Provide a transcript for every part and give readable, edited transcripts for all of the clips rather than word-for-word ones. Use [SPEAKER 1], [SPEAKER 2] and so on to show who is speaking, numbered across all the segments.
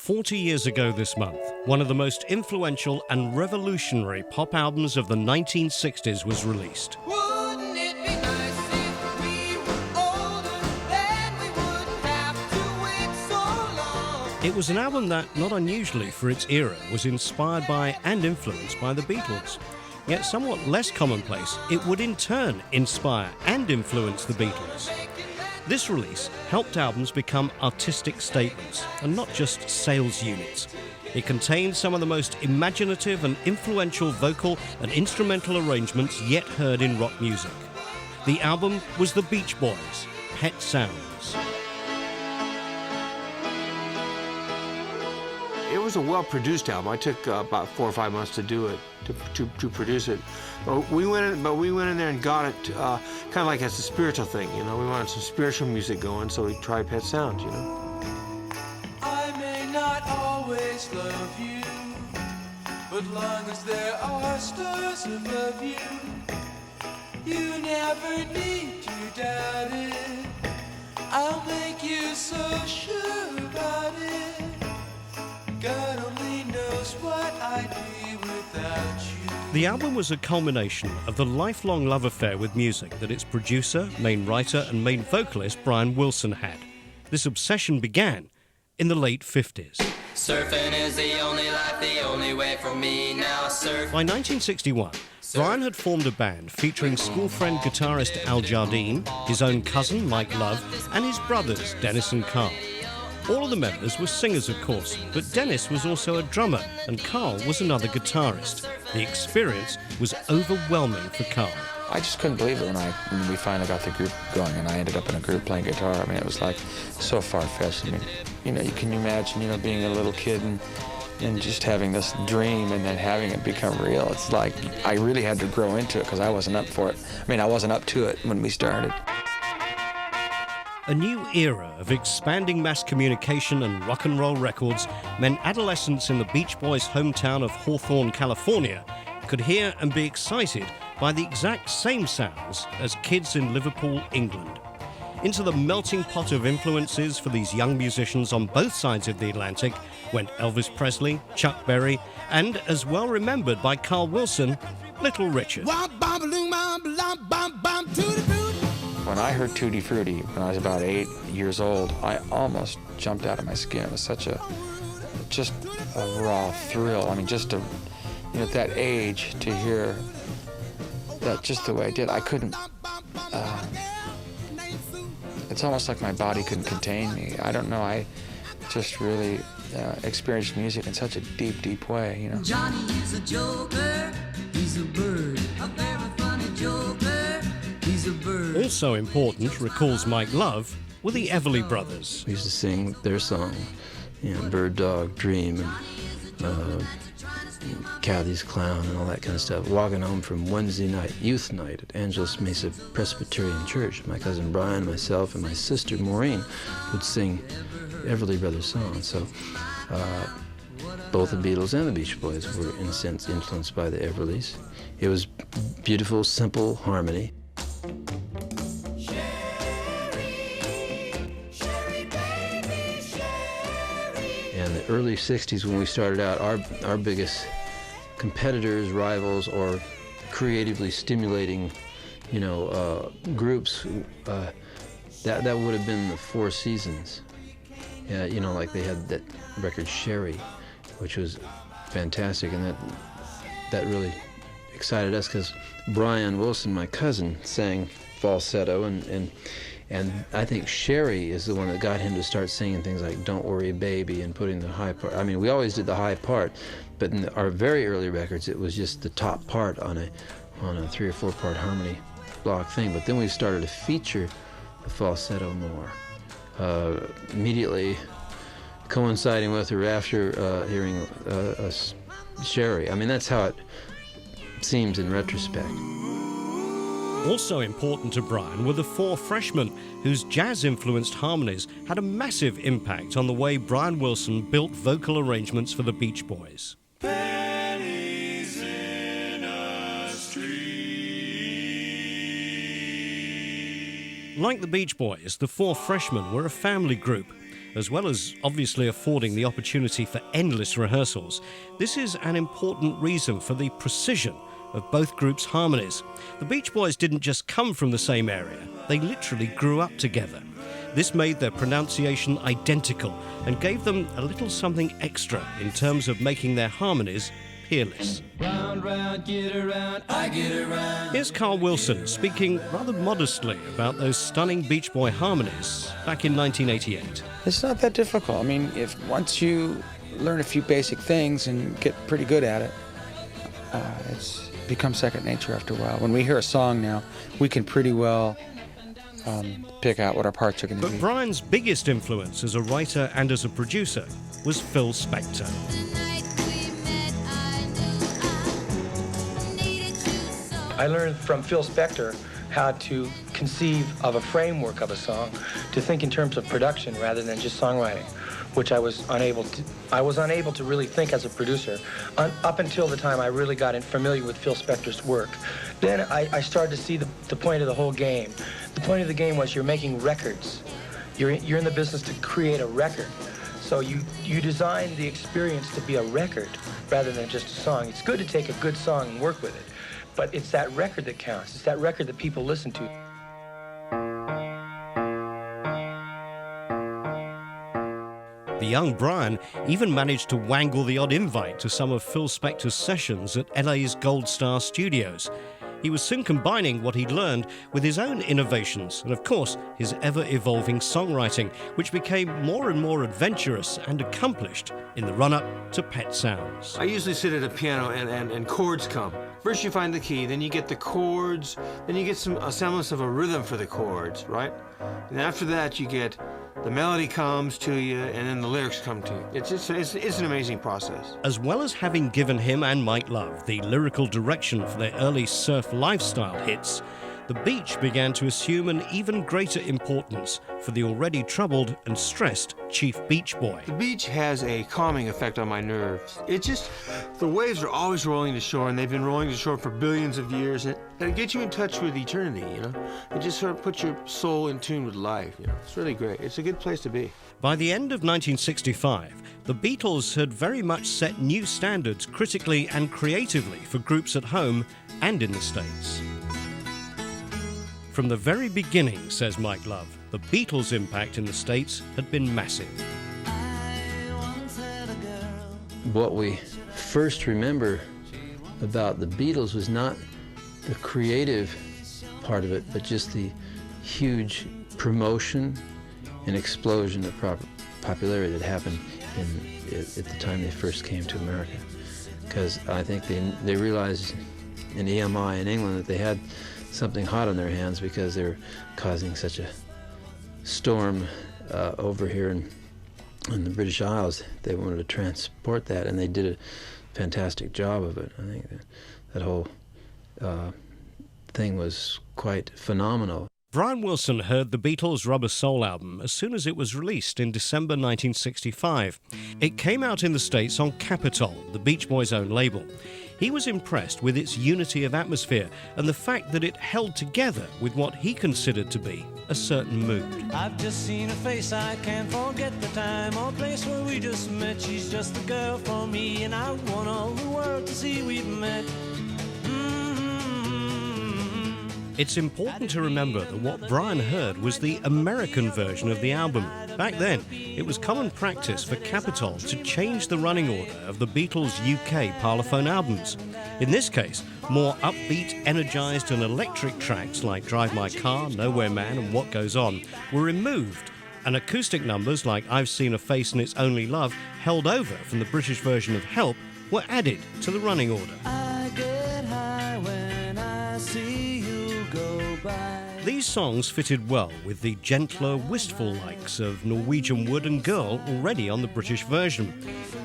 [SPEAKER 1] 40 years ago this month, one of the most influential and revolutionary pop albums of the 1960s was released.
[SPEAKER 2] Wouldn't it be nice if we were older, then we wouldn't have to wait so long?
[SPEAKER 1] It was an album that, not unusually for its era, was inspired by and influenced by the Beatles. Yet somewhat less commonplace, it would in turn inspire and influence the Beatles. This release helped albums become artistic statements and not just sales units. It contained some of the most imaginative and influential vocal and instrumental arrangements yet heard in rock music. The album was The Beach Boys' Pet Sounds.
[SPEAKER 3] It was a well-produced album. I took about 4 or 5 months to do it, to produce it. But we went in there and got it kind of like as a spiritual thing, you know. We wanted some spiritual music going, so we tried Pet Sounds, you know.
[SPEAKER 2] I may not always love you, but long as there are stars above you, you never need to doubt it. I'll make you so sure about it. God only knows what I'd be without you.
[SPEAKER 1] The album was a culmination of the lifelong love affair with music that its producer, main writer and main vocalist Brian Wilson had. This obsession began in the late 50s.
[SPEAKER 4] Surfing is the only life, the only way for me now. Surf.
[SPEAKER 1] By 1961, Brian had formed a band featuring school friend guitarist Al Jardine, his own cousin Mike Love, and his brothers Dennis and Carl. All of the members were singers, of course, but Dennis was also a drummer and Carl was another guitarist. The experience was overwhelming for Carl.
[SPEAKER 5] I just couldn't believe it when we finally got the group going and I ended up in a group playing guitar. I mean, it was like so far-fetched. I mean, you know, you can imagine, you know, being a little kid and just having this dream and then having it become real. It's like I really had to grow into it because I wasn't up for it. I mean, I wasn't up to it when we started.
[SPEAKER 1] A new era of expanding mass communication and rock and roll records meant adolescents in the Beach Boys' hometown of Hawthorne, California, could hear and be excited by the exact same sounds as kids in Liverpool, England. Into the melting pot of influences for these young musicians on both sides of the Atlantic went Elvis Presley, Chuck Berry, and, as well remembered by Carl Wilson, Little Richard.
[SPEAKER 5] When I heard Tutti Frutti when I was about 8 years old, I almost jumped out of my skin. It was just a raw thrill. I mean, just to, you know, at that age to hear that just the way I did, I couldn't, it's almost like my body couldn't contain me. I don't know, I just really experienced music in such a deep, deep way, you know.
[SPEAKER 6] Johnny is a joker, he's a bird, a very funny joker, he's a bird.
[SPEAKER 1] Also important, recalls Mike Love, were the Everly Brothers.
[SPEAKER 7] We used to sing their song, you know, Bird Dog Dream and Kathy's Clown and all that kind of stuff. Walking home from Wednesday night, youth night at Angeles Mesa Presbyterian Church, my cousin Brian, myself, and my sister Maureen would sing Everly Brothers songs. So both the Beatles and the Beach Boys were, in a sense, influenced by the Everlys. It was beautiful, simple harmony. In the early 60s when we started out, our biggest competitors, rivals, or creatively stimulating, you know, groups, that would have been the Four Seasons. You know, like they had that record Sherry, which was fantastic, and that really excited us because Brian Wilson, my cousin, sang falsetto, and I think Sherry is the one that got him to start singing things like Don't Worry Baby and putting the high part. I mean, we always did the high part, but in our very early records, it was just the top part on a 3 or 4 part harmony block thing. But then we started to feature the falsetto more, immediately coinciding with or after hearing us Sherry. I mean, that's how it seems in retrospect.
[SPEAKER 1] Also important to Brian were the Four Freshmen, whose jazz-influenced harmonies had a massive impact on the way Brian Wilson built vocal arrangements for the Beach Boys.
[SPEAKER 2] Pennies in a street.
[SPEAKER 1] Like the Beach Boys, the Four Freshmen were a family group. As well as obviously affording the opportunity for endless rehearsals, this is an important reason for the precision of both groups' harmonies. The Beach Boys didn't just come from the same area, they literally grew up together. This made their pronunciation identical and gave them a little something extra in terms of making their harmonies peerless.
[SPEAKER 2] Round, round, get around, I get around.
[SPEAKER 1] Here's Carl Wilson speaking rather modestly about those stunning Beach Boy harmonies back in 1988.
[SPEAKER 5] It's not that difficult. I mean, if once you learn a few basic things and get pretty good at it, it's become second nature after a while. When we hear a song now, we can pretty well pick out what our parts are going to
[SPEAKER 1] But
[SPEAKER 5] be.
[SPEAKER 1] Brian's biggest influence as a writer and as a producer was Phil Spector.
[SPEAKER 8] I learned from Phil Spector how to conceive of a framework of a song, to think in terms of production rather than just songwriting, which I was unable to really think as a producer up until the time I really got familiar with Phil Spector's work. Then I started to see the point of the whole game. The point of the game was you're making records. You're in the business to create a record. So you design the experience to be a record rather than just a song. It's good to take a good song and work with it, but it's that record that counts. It's that record that people listen to.
[SPEAKER 1] The young Brian even managed to wangle the odd invite to some of Phil Spector's sessions at LA's Gold Star Studios. He was soon combining what he'd learned with his own innovations and, of course, his ever-evolving songwriting, which became more and more adventurous and accomplished in the run-up to Pet Sounds.
[SPEAKER 3] I usually sit at a piano and chords come. First you find the key, then you get the chords, then you get a semblance of a rhythm for the chords, right? And after that you get the melody comes to you, and then the lyrics come to you. It's an amazing process.
[SPEAKER 1] As well as having given him and Mike Love the lyrical direction for their early surf lifestyle hits, the Beach began to assume an even greater importance for the already troubled and stressed Chief Beach Boy.
[SPEAKER 3] The beach has a calming effect on my nerves. The waves are always rolling to shore, and they've been rolling to shore for billions of years, and it gets you in touch with eternity, you know? It just sort of puts your soul in tune with life, you know? It's really great. It's a good place to be.
[SPEAKER 1] By the end of 1965, the Beatles had very much set new standards critically and creatively for groups at home and in the States. From the very beginning, says Mike Love, the Beatles' impact in the States had been massive.
[SPEAKER 7] What we first remember about the Beatles was not the creative part of it, but just the huge promotion and explosion of popularity that happened at the time they first came to America. Because I think they realized in EMI in England that they had something hot on their hands because they were causing such a storm over here in the British Isles. They wanted to transport that, and they did a fantastic job of it. I think that whole thing was quite phenomenal.
[SPEAKER 1] Brian Wilson heard the Beatles' Rubber Soul album as soon as it was released in December 1965. It came out in the States on Capitol, the Beach Boys' own label. He was impressed with its unity of atmosphere and the fact that it held together with what he considered to be a certain mood.
[SPEAKER 2] I've just seen her face, I can't forget the time or place where we just met. She's just the girl for me, and I want all the world to see we've met.
[SPEAKER 1] It's important to remember that what Brian heard was the American version of the album. Back then, it was common practice for Capitol to change the running order of the Beatles' UK Parlophone albums. In this case, more upbeat, energized and electric tracks like Drive My Car, Nowhere Man and What Goes On were removed, and acoustic numbers like I've Seen a Face and It's Only Love, held over from the British version of Help, were added to the running order.
[SPEAKER 2] I get high when I see you go by.
[SPEAKER 1] These songs fitted well with the gentler, wistful likes of Norwegian Wood and Girl already on the British version.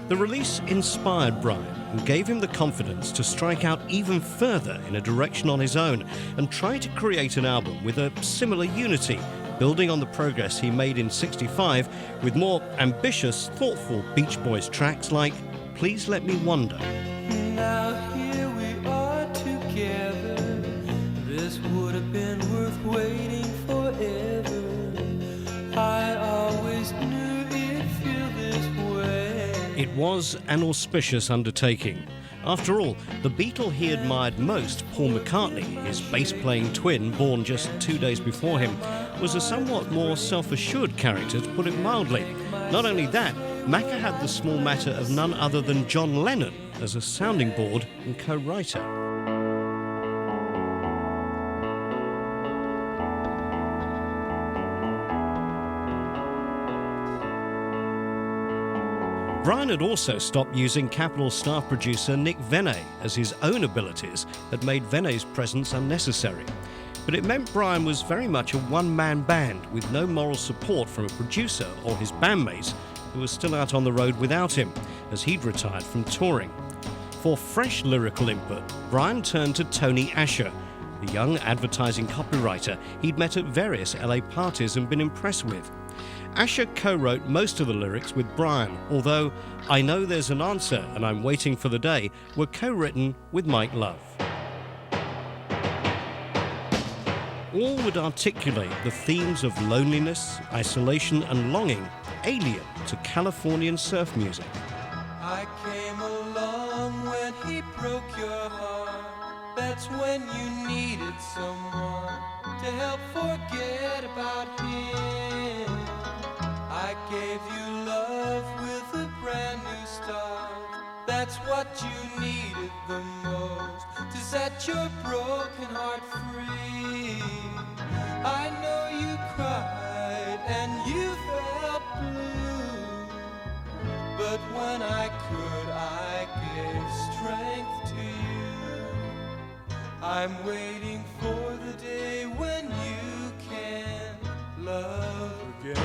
[SPEAKER 1] The release inspired Brian and gave him the confidence to strike out even further in a direction on his own and try to create an album with a similar unity, building on the progress he made in '65 with more ambitious, thoughtful Beach Boys tracks like Please Let Me Wonder.
[SPEAKER 2] Now here we are together. This would have been worth waiting forever. I always knew
[SPEAKER 1] It was an auspicious undertaking. After all, the Beatle he admired most, Paul McCartney, his bass-playing twin born just 2 days before him, was a somewhat more self-assured character, to put it mildly. Not only that, Macca had the small matter of none other than John Lennon as a sounding board and co-writer. Brian had also stopped using Capitol staff producer Nick Vene, as his own abilities had made Vene's presence unnecessary. But it meant Brian was very much a one-man band with no moral support from a producer or his bandmates, who were still out on the road without him, as he'd retired from touring. For fresh lyrical input, Brian turned to Tony Asher, the young advertising copywriter he'd met at various LA parties and been impressed with. Asher co-wrote most of the lyrics with Brian, although I Know There's an Answer and I'm Waiting for the Day were co-written with Mike Love. All would articulate the themes of loneliness, isolation and longing, alien to Californian surf music.
[SPEAKER 2] I came along when he broke your heart. That's when you needed someone to help forget about him. I gave you love with a brand new start. That's what you needed the most to set your broken heart free. I know you cried and you felt blue, but when I could, I gave strength to you. I'm waiting for the day when you can love again.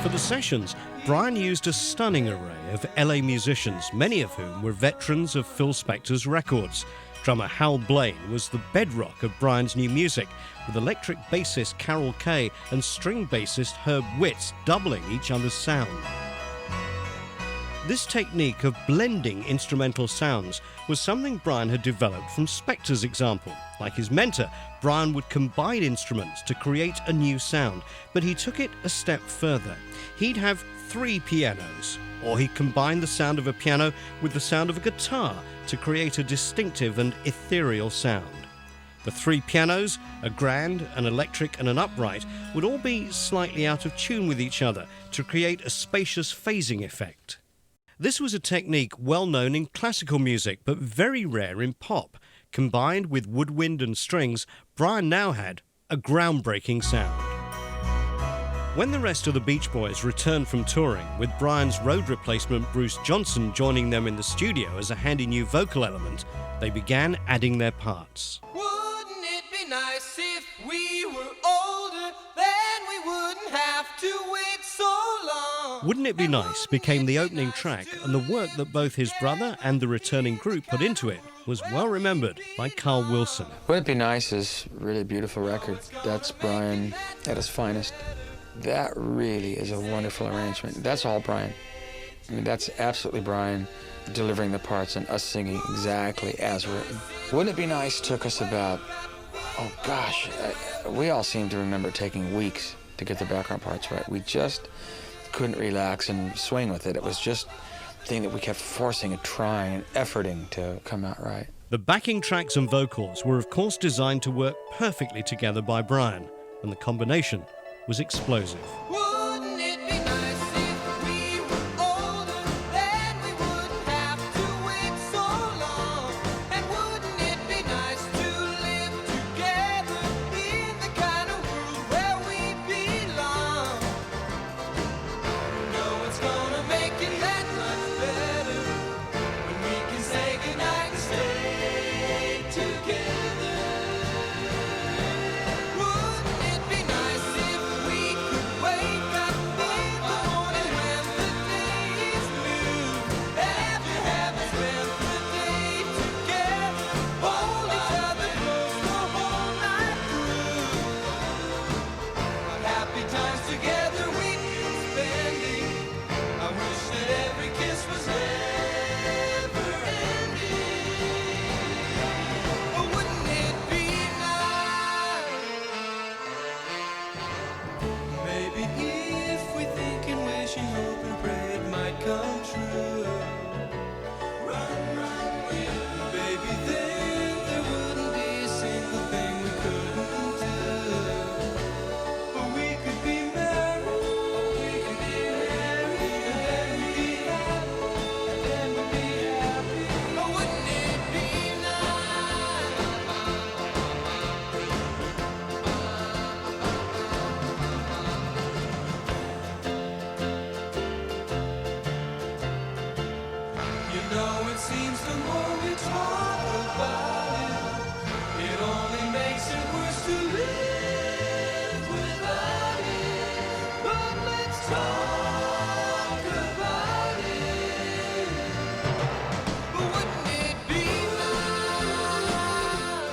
[SPEAKER 1] For the sessions, Brian used a stunning array of LA musicians, many of whom were veterans of Phil Spector's records. Drummer Hal Blaine was the bedrock of Brian's new music, with electric bassist Carol Kaye and string bassist Herb Witts doubling each other's sound. This technique of blending instrumental sounds was something Brian had developed from Spector's example. Like his mentor, Brian would combine instruments to create a new sound, but he took it a step further. He'd have 3 pianos, or he'd combine the sound of a piano with the sound of a guitar to create a distinctive and ethereal sound. The 3 pianos, a grand, an electric and an upright, would all be slightly out of tune with each other to create a spacious phasing effect. This was a technique well known in classical music, but very rare in pop. Combined with woodwind and strings, Brian now had a groundbreaking sound. When the rest of the Beach Boys returned from touring, with Brian's road replacement Bruce Johnson joining them in the studio as a handy new vocal element, they began adding their parts.
[SPEAKER 2] Wouldn't it be nice if we were older, then we wouldn't have to wait so long?
[SPEAKER 1] Wouldn't It Be Nice became the opening track, and the work that both his brother and the returning group put into it was well remembered by Carl Wilson.
[SPEAKER 5] Wouldn't It Be Nice is a really beautiful record. That's Brian at his finest. That really is a wonderful arrangement. That's all Brian. I mean, that's absolutely Brian delivering the parts and us singing exactly as written. Wouldn't It Be Nice took us about, oh gosh, we all seem to remember taking weeks to get the background parts right. We just couldn't relax and swing with it. It was just a thing that we kept forcing and trying and efforting to come out right.
[SPEAKER 1] The backing tracks and vocals were of course designed to work perfectly together by Brian, and the combination was explosive.
[SPEAKER 2] Wouldn't it be nice if we were older, then we wouldn't have to wait so long? And wouldn't it be nice to live together in the kind of world where we belong? No, it's gonna make it that much better when we can say goodnight and stay together. Wouldn't it be nice if we could wait Though it seems the more we talk about it, it only makes it worse to live without it. But let's talk about it. But wouldn't it be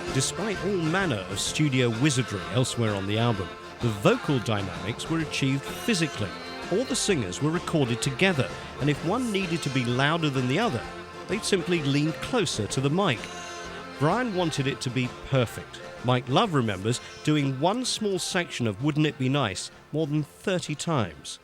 [SPEAKER 2] nice?
[SPEAKER 1] Despite all manner of studio wizardry elsewhere on the album, the vocal dynamics were achieved physically. All the singers were recorded together, and if one needed to be louder than the other, they'd simply lean closer to the mic. Brian wanted it to be perfect. Mike Love remembers doing one small section of Wouldn't It Be Nice more than 30 times.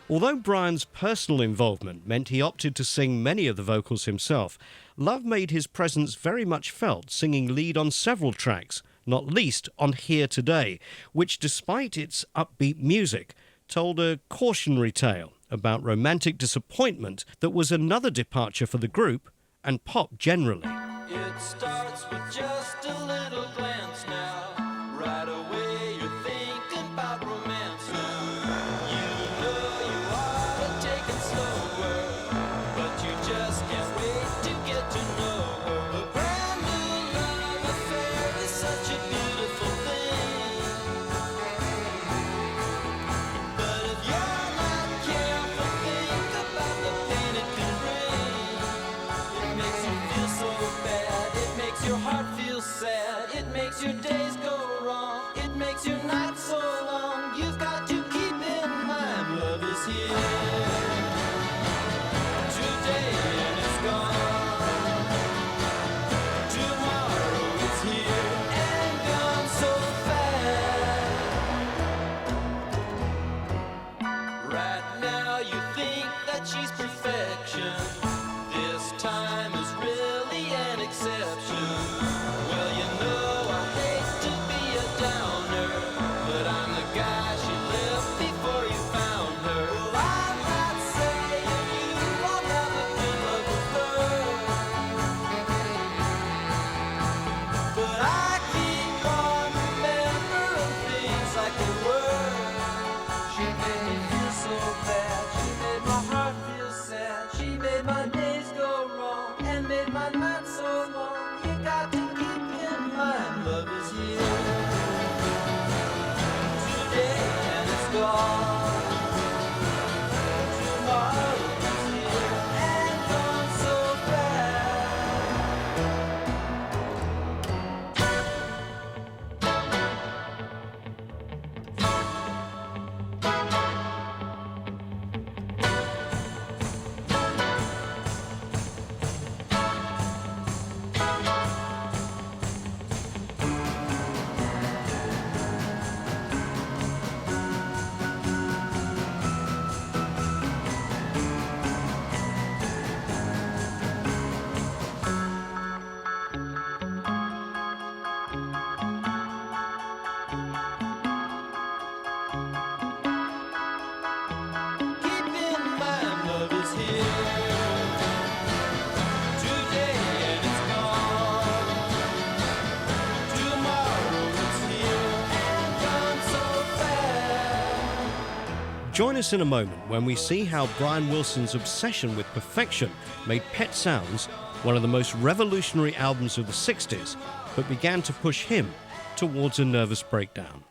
[SPEAKER 1] Although Brian's personal involvement meant he opted to sing many of the vocals himself, Love made his presence very much felt, singing lead on several tracks, not least on Here Today, which, despite its upbeat music, told a cautionary tale about romantic disappointment that was another departure for the group and pop generally.
[SPEAKER 2] It starts with just a little glance now. Right away you're thinking about romance now. You know you ought to take it slower, but you just can't wait to get to know her. A brand new love affair is such a beautiful thing. But if you're not careful, think about the pain it can bring. It makes you feel so bad, it makes your heart feel sad, it makes your days go wrong, it makes your nights so long. You've got to keep in mind love is here today and it's gone. Tomorrow it's here and gone so fast. Right now you think that she's perfection. This time is really an exception. Well, you know I hate to be a downer, but I'm the guy she left before you found her. Well, I'm not saying you won't ever be in love with her, but I keep on remembering things like they were. She made me feel so bad, she made my heart feel sad, she made my days go wrong and made my nights so long. You got to keep in mind love is here today and it's gone. Tomorrow is here and gone so fast. Keep in mind love is here today and it's gone. Tomorrow it's here and gone so fast.
[SPEAKER 1] Join us in a moment when we see how Brian Wilson's obsession with perfection made Pet Sounds one of the most revolutionary albums of the 60s, but began to push him towards a nervous breakdown.